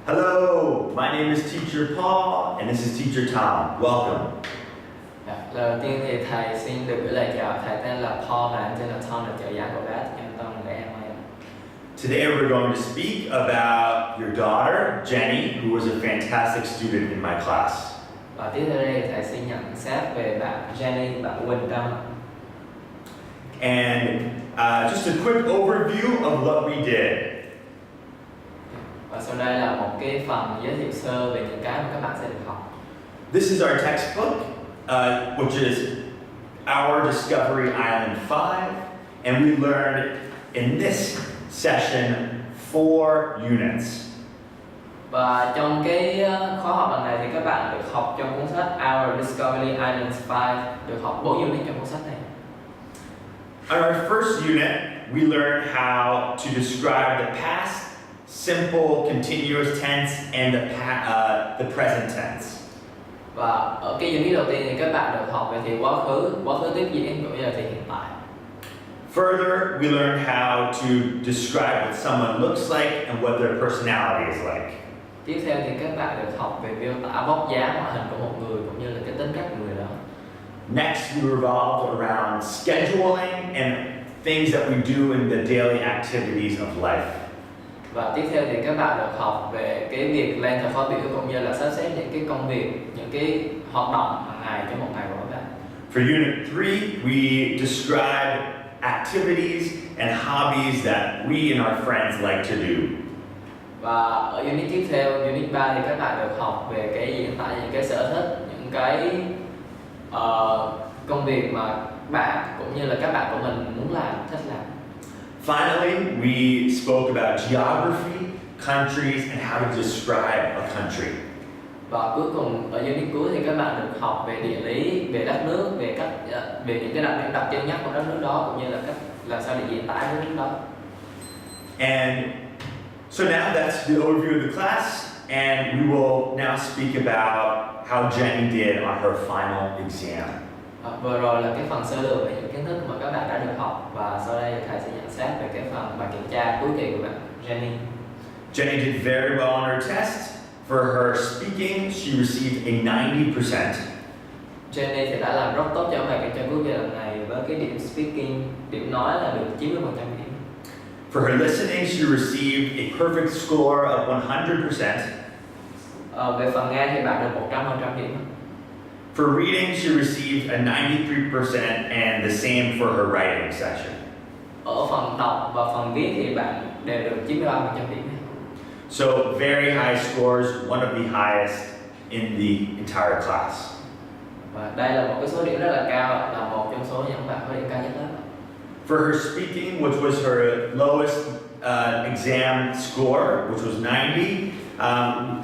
Hello, my name is Teacher Paul, and this is Teacher Tom. Welcome. Lời đầu tiên thì thầy xin được gửi lời chào. Thầy tên là Paul và em tên là Tom, là trợ giảng của bác. Em Tom là em ơi. Today we're going to speak about your daughter, Jenny, who was a fantastic student in my class. Và tiếp theo đây thầy xin nhận xét về bạn Jenny, bạn Nguyen Tram. And just a quick overview of what we did. Và sau đây là một cái phần giới thiệu sơ về những cái mà các bạn sẽ được học. This is our textbook, which is Our Discovery Island 5, and we learned in this session 4 units. Và trong cái khóa học lần này thì các bạn được học trong cuốn sách Our Discovery Islands 5, được học 4 unit trong cuốn sách này. On our first unit, we learned how to describe the past, simple, continuous tense, and the present tense. Và ở cái unit đầu tiên thì các bạn được học về thì quá khứ tiếp diễn cũng như là thì hiện tại. Further, we learned how to describe what someone looks like and what their personality is like. Tiếp theo thì các bạn được học về miêu tả vóc dáng, ngoại hình của một người cũng như là cái tính cách của người đó. Next, we revolved around scheduling and things that we do in the daily activities of life. Và tiếp theo thì các bạn được học về cái việc lên thời khóa biểu cũng như là sắp xếp những cái công việc, những cái hoạt động hàng ngày trong một ngày của các bạn. For Unit 3, we described activities and hobbies that we and our friends like to do. Và ở unit tiếp theo, unit 3 thì các bạn được học về cái diễn tả những cái sở thích, những cái công việc mà bạn cũng như là các bạn của mình muốn làm, thích làm. Finally, we spoke about geography, countries, and how to describe a country. Và cuối cùng ở unit cuối thì các bạn được học về địa lý, về đất nước, về những cái đặc điểm đặc trưng nhất của đất nước đó cũng như là cách làm sao để diễn tả đất nước đó. And so now that's the overview of the class, and we will now speak about how Jenny did on her final exam. Vừa rồi là cái phần sơ lược về những kiến thức mà các bạn đã được học, và sau đây thầy sẽ nhận xét về cái phần bài kiểm tra cuối kỳ của bạn Jenny. Jenny did very well on her test. For her speaking, she received a 90%. Jenny thì đã làm rất tốt trong bài kiểm tra cuối kỳ lần này với cái điểm speaking, điểm nói là được 90% điểm. For her listening, she received a perfect score of 100%. Về phần nghe thì bạn được 100% điểm. For reading, she received a 93% and the same for her writing section. Ở phần đọc và phần viết thì bạn đều được 93% điểm. So very high scores, one of the highest in the entire class. Và đây là một cái số điểm rất là cao, là một trong số những bạn có điểm cao nhất đó. For her speaking, which was her lowest exam score, which was 90,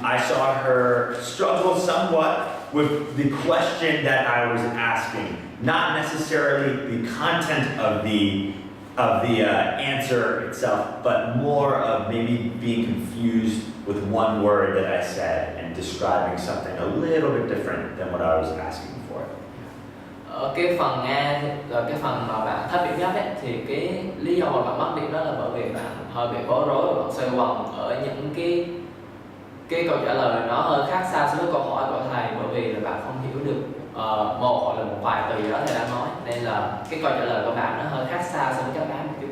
I saw her struggle somewhat with the question that I was asking, not necessarily the content of the answer itself, but more of maybe being confused with one word that I said and describing something a little bit different than what I was asking for. Ở cái phần nghe là cái phần mà bạn thấp điểm nhất ấy, thì cái lý do mà bạn mất điểm đó là bởi vì bạn hơi bị bối rối và bạn xoay vòng ở những cái câu trả lời nó hơi khác xa so với câu hỏi của thầy, bởi vì là bạn không hiểu được một hoặc là một vài từ gì đó thầy đã nói, nên là cái câu trả lời của bạn nó hơi khác xa so với các bạn một chút.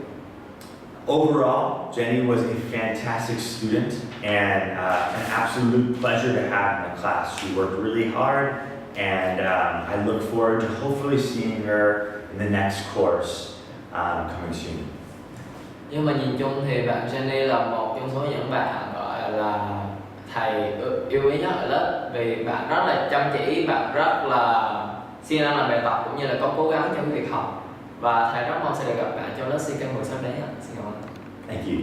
Overall, Jenny was a fantastic student and an absolute pleasure to have in the class. She worked really hard, and I look forward to hopefully seeing her in the next course coming soon. Nhưng mà nhìn chung thì bạn Jenny là một trong số những bạn gọi là thầy yêu quý nhất ở lớp, vì bạn rất là chăm chỉ, bạn rất là siêng năng làm bài tập cũng như là có cố gắng trong việc học, và thầy rất mong sẽ được gặp bạn trong lớp CK 10 sắp đến. Xin cảm ơn. Thank you.